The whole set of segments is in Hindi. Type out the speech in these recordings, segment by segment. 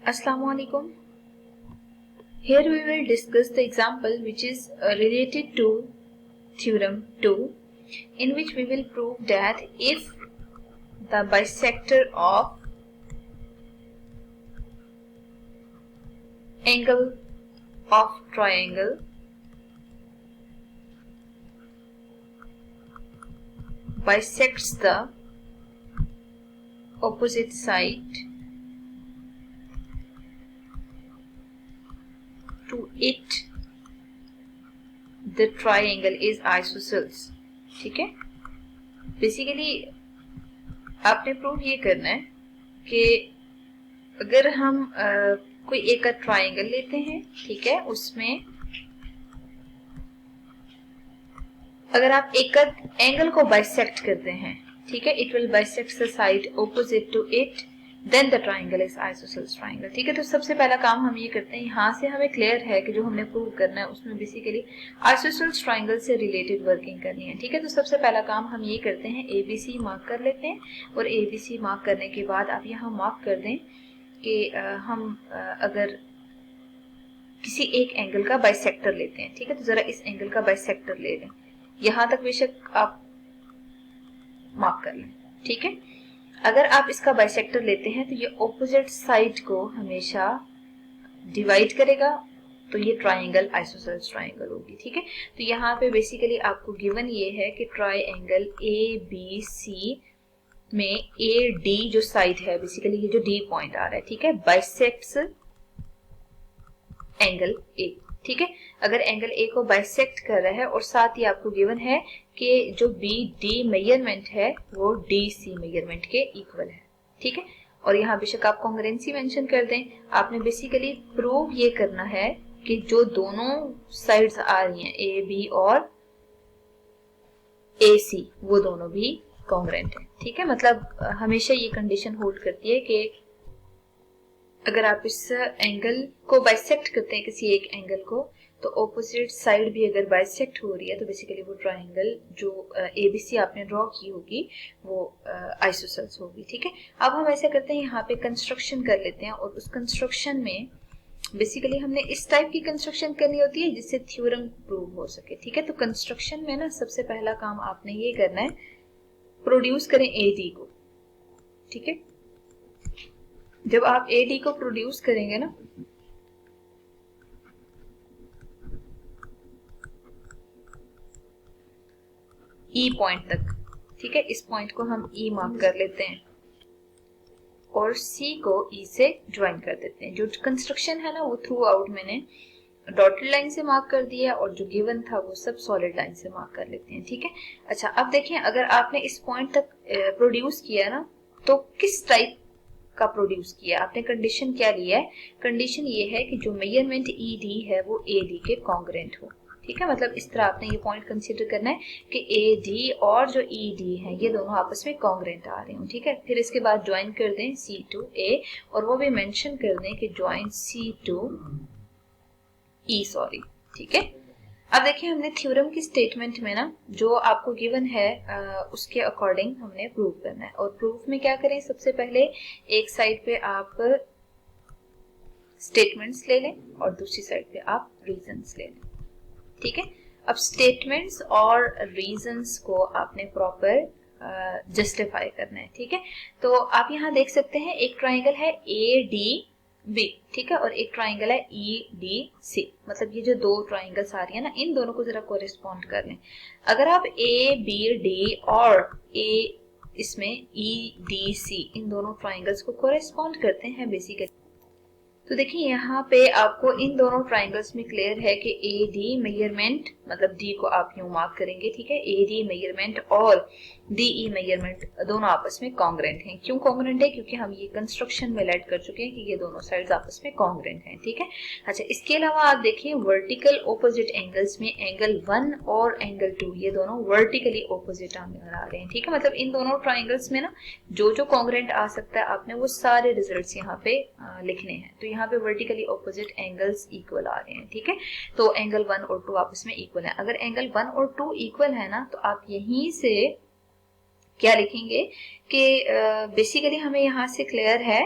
Assalamu alaikum. Here we will discuss the example which is related to theorem 2, in which we will prove that if the bisector of angle of triangle bisects the opposite side to it, the triangle is isosceles. ठीक है, बेसिकली आपने प्रूव ये करना है कि अगर हम कोई एक ट्राइंगल लेते हैं, ठीक है, उसमें अगर आप एक एंगल को बाइसेक्ट करते हैं, ठीक है, it will bisect the side opposite to it, then the triangle is isosceles triangle. ठीक है, तो सबसे पहला काम हम ये करते हैं, यहाँ से हमें क्लियर है कि जो हमने प्रूव करना है उसमें बेसिकली आइसोसेलेस ट्राइंगल से रिलेटेड वर्किंग करनी है. ठीक है, तो सबसे पहला काम हम ये करते हैं, ABC मार्क कर लेते हैं और ABC मार्क करने के बाद आप यहाँ मार्क कर दें कि हम अगर किसी एक एंगल का बाइसेक्टर लेते हैं, ठीक है, तो जरा इस एंगल का बाइसेक्टर ले लें, यहां तक बेशक आप मार्क कर लें. ठीक है, अगर आप इसका बाइसेक्टर लेते हैं तो ये ऑपोजिट साइड को हमेशा डिवाइड करेगा, तो ये ट्राइंगल आइसोसेलेस ट्राइंगल होगी. ठीक है, तो यहाँ पे बेसिकली आपको गिवन ये है कि ट्राइंगल ABC में AD जो साइड है, बेसिकली ये जो D पॉइंट आ रहा है, ठीक है, बाइसेक्ट्स एंगल A. ठीक है, अगर एंगल A को बाइसेक्ट कर रहा है और साथ ही आपको गिवन है कि जो BD मेजरमेंट है वो DC मेजरमेंट के इक्वल है. ठीक है, और यहाँ बेशक आप कॉन्ग्रुएंसी मेंशन कर दें. आपने बेसिकली प्रूव ये करना है कि जो दोनों साइड्स आ रही हैं AB और AC वो दोनों भी कॉन्ग्रुएंट है. ठीक है, मतलब हमेशा ये कंडीशन होल्ड करती है कि अगर आप इस एंगल को बाइसेक्ट करते हैं किसी एक एंगल को, तो ऑपोजिट साइड भी अगर बाइसेक्ट हो रही है तो बेसिकली वो ट्राइंगल जो ABC आपने ड्रॉ की होगी वो आइसोसेलेस होगी. ठीक है, अब हम ऐसे करते हैं, यहाँ पे कंस्ट्रक्शन कर लेते हैं और उस कंस्ट्रक्शन में बेसिकली हमने इस टाइप की कंस्ट्रक्शन करनी होती है जिससे थ्योरम प्रूव हो सके. ठीक है, तो कंस्ट्रक्शन में ना सबसे पहला काम आपने ये करना है, प्रोड्यूस करें AD को. ठीक है, जब आप AD को प्रोड्यूस करेंगे ना, E पॉइंट तक, ठीक है, इस पॉइंट को हम E मार्क कर लेते हैं और C को E से ज्वाइन कर देते हैं. जो कंस्ट्रक्शन है ना वो थ्रू आउट मैंने डॉटेड लाइन से मार्क कर दिया है और जो गिवन था वो सब सॉलिड लाइन से मार्क कर लेते हैं. ठीक है, अच्छा अब देखिए, अगर आपने इस पॉइंट तक प्रोड्यूस किया ना, तो किस टाइप का प्रोड्यूस किया आपने, कंडीशन क्या लिया है, कंडीशन ये है कि जो मेजरमेंट ED है वो AD के कॉन्ग्रुएंट हो. ठीक है, मतलब इस तरह आपने ये पॉइंट कंसीडर करना है कि AD और जो ED है ये दोनों आपस में कॉन्ग्रुएंट आ रहे हो. ठीक है, फिर इसके बाद ज्वाइन कर दें C to A और वो भी मेंशन कर दें कि join C to E, sorry. ठीक है, अब देखिए हमने थ्योरम की स्टेटमेंट में ना जो आपको गिवन है उसके अकॉर्डिंग हमने प्रूव करना है. और प्रूफ में क्या करें, सबसे पहले एक साइड पे आप स्टेटमेंट्स ले लें और दूसरी साइड पे आप रीजंस ले लें. ठीक है, अब स्टेटमेंट्स और रीजंस को आपने प्रॉपर जस्टिफाई करना है. ठीक है, तो आप यहाँ देख सकते हैं एक ट्राइंगल है ADB, ठीक है, और एक ट्राइंगल है EDC. मतलब ये जो दो ट्राइंगल्स आ रही है ना, इन दोनों को जरा कोरिस्पॉन्ड कर लें. अगर आप ABD और इसमें EDC इन दोनों ट्राइंगल्स को कोरिस्पॉन्ड करते हैं बेसिकली, तो देखिए यहाँ पे आपको इन दोनों ट्राइंगल्स में क्लियर है कि AD मेजरमेंट, मतलब D को आप यूं मार्क करेंगे. ठीक है, AD मेजरमेंट और DE मेजरमेंट दोनों आपस में कॉन्ग्रुएंट हैं. क्यों कॉन्ग्रुएंट है, क्योंकि हम ये कंस्ट्रक्शन में ऐड कर चुके हैं कि ये दोनों साइड्स आपस में कॉन्ग्रुएंट हैं. ठीक है, अच्छा इसके अलावा आप देखिए वर्टिकल ऑपोजिट एंगल्स में एंगल 1 और एंगल 2 ये दोनों वर्टिकली ऑपोजिट आ रहे हैं. ठीक है, मतलब इन दोनों ट्राइंगल्स में ना जो कॉन्ग्रुएंट आ सकता है आपने वो सारे रिजल्ट्स यहाँ पे लिखने हैं. तो यहाँ पे वर्टिकली ऑपोजिट एंगल्स इक्वल आ रहे हैं. ठीक है, तो एंगल 1 और 2 आपस में इक्वल है. अगर एंगल 1 और 2 इक्वल है ना, तो आप यहीं से क्या लिखेंगे कि बेसिकली हमें यहां से क्लियर है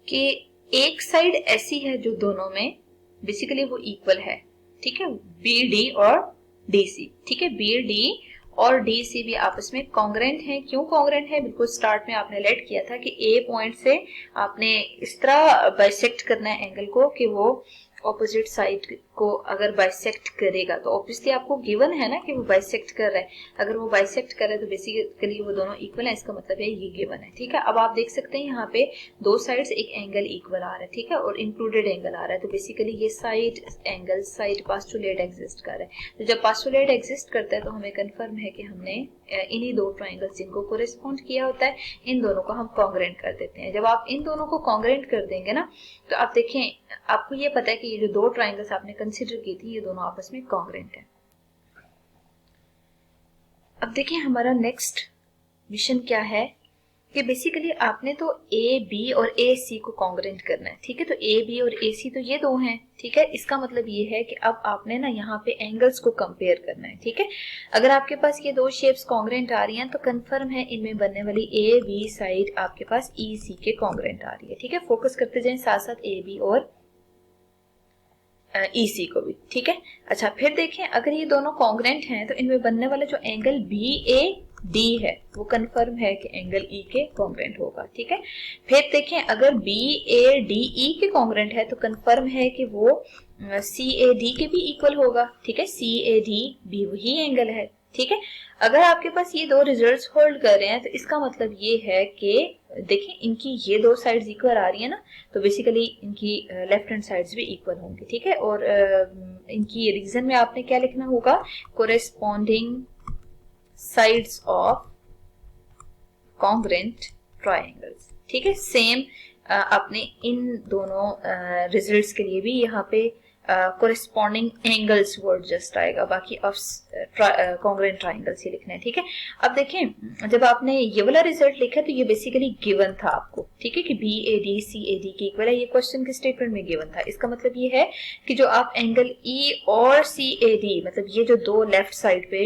कि एक साइड ऐसी है जो दोनों में बेसिकली वो इक्वल है, ठीक है, बी डी और डी सी, ठीक है, बी डी और डी सी भी आपस में कॉन्ग्रेंट है। क्यों कॉन्ग्रेंट है? बिल्कुल स्टार्ट में आपने लेट किया था कि ए पॉइंट से आपने इस तरह बाइसेक्ट करना है एंगल को कि वो ऑपोजिट साइड को अगर बाइसेक्ट करेगा, तो ऑब्वियसली आपको गिवन है ना कि वो बाइसेक्ट कर रहा है। अगर वो बाइसेक्ट कर रहा है तो बेसिकली वो दोनों इक्वल है, इसका मतलब है ये गिवन है, ठीक है। अब आप देख सकते हैं यहाँ पे दो साइड्स एक एंगल इक्वल आ रहा है, ठीक है, और इंक्लूडेड एंगल आ रहा है, तो बेसिकली ये side angle side postulate exist कर रहा है। तो जब पास्टुलेट एग्जिस्ट करता है तो हमें कंफर्म है कि हमने इन्हीं दो ट्राइंगल्स जिनको कोरिस्पॉन्ड किया होता है, इन दोनों को हम कॉन्ग्रेंट कर देते हैं। जब आप इन दोनों को कॉन्ग्रेंट कर देंगे ना, तो आप देखें, आपको ये पता है कि ये जो दो ट्राइंगल्स आपने कंसिडर की थी ये दोनों आपस में कॉन्ग्रेंट है। अब देखिए हमारा नेक्स्ट मिशन क्या है कि बेसिकली आपने तो ए बी और ए सी को कॉन्ग्रेंट करना है, ठीक है। तो ए बी और ए सी तो ये दो हैं, ठीक है। इसका मतलब ये है कि अब आपने ना यहाँ पे एंगल्स को कंपेयर करना है, ठीक है। अगर आपके पास ये दो शेप्स कॉन्ग्रेंट आ रही हैं तो कंफर्म है इनमें बनने वाली ए बी साइड आपके पास ई सी के कॉन्ग्रेंट आ रही है, ठीक है। फोकस करते जाएं साथ साथ ए बी और ई सी को भी, ठीक है। अच्छा, फिर देखें अगर ये दोनों कॉन्ग्रेंट हैं तो इनमें बनने वाला जो एंगल बी ए डी है वो कंफर्म है कि एंगल ई के कॉन्ग्रेंट होगा, ठीक है। फिर देखें अगर बी ए डी ई के कॉन्ग्रेंट है तो कंफर्म है कि वो सी ए डी के भी इक्वल होगा, ठीक है। सी ए डी भी वही एंगल है, ठीक है। अगर आपके पास ये दो रिजल्ट्स होल्ड कर रहे हैं तो इसका मतलब ये है कि देखें इनकी ये दो साइड्स इक्वल आ रही है ना, तो बेसिकली इनकी लेफ्ट हैंड साइड्स भी इक्वल होंगी, ठीक है। और इनकी रीजन में आपने क्या लिखना होगा? Corresponding sides of congruent triangles, ठीक है। सेम आपने इन दोनों रिजल्ट्स के लिए भी यहाँ पे कोरेस्पॉन्डिंग एंगल्स वर्ड जस्ट आएगा, बाकी ऑफ कॉन्ग्रेंट ट्राइंगल्स ही लिखना है, ठीक है। अब देखें जब आपने ये वाला रिजल्ट लिखा तो ये बेसिकली गिवन था आपको, ठीक है, कि B A D C A D के इक्वल है, ये क्वेश्चन के स्टेटमेंट में गिवन था। इसका मतलब ये है कि जो आप एंगल ई और सी ए डी, मतलब ये जो दो लेफ्ट साइड पे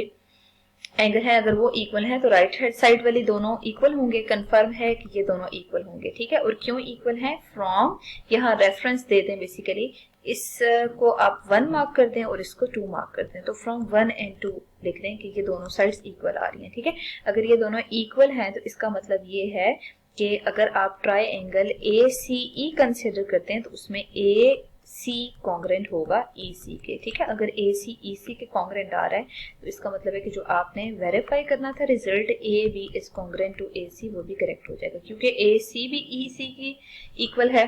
एंगल है अगर वो इक्वल है तो राइट हैंड साइड वाली दोनों इक्वल होंगे। कंफर्म है कि ये दोनों इक्वल होंगे, ठीक है। और क्यों इक्वल है? फ्रॉम, यहाँ रेफरेंस दे दें, बेसिकली इसको आप 1 मार्क कर दें और इसको 2 मार्क कर दें, तो फ्रॉम 1 एंड 2 लिख दें कि ये दोनों साइड्स इक्वल आ रही हैं, ठीक है। अगर ये दोनों इक्वल हैं तो इसका मतलब ये है कि अगर आप triangle A C E consider करते हैं तो उसमें ए सी कॉन्ग्रेंट होगा ई सी के, ठीक है। अगर ए सी ई सी के कॉन्ग्रेंट आ रहा है तो इसका मतलब है कि जो आपने वेरीफाई करना था result A B is congruent to A C, वो भी करेक्ट हो जाएगा, क्योंकि ए सी भी ई सी की इक्वल है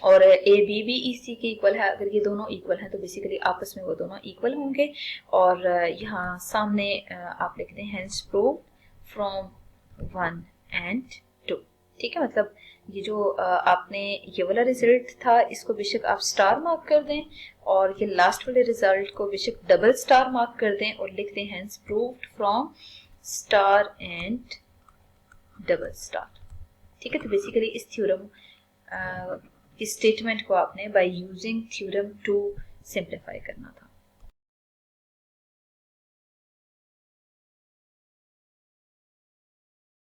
और ए बी भी ई सी के इक्वल है। अगर ये दोनों इक्वल हैं तो बेसिकली आपस में वो दोनों इक्वल होंगे। और यहाँ सामने आप लिखते हैं हेंस प्रूव फ्रॉम 1 एंड 2, ठीक है। मतलब ये जो आपने ये वाला रिजल्ट था इसको बेशक आप स्टार मार्क कर दें और ये लास्ट वाले रिजल्ट को बेशक डबल स्टार मार्क कर दें और लिख दें hence proved from star and double star, ठीक है। तो बेसिकली इस थ्योरम इस स्टेटमेंट को आपने बाय यूजिंग थ्योरम 2 सिंप्लीफाई करना था।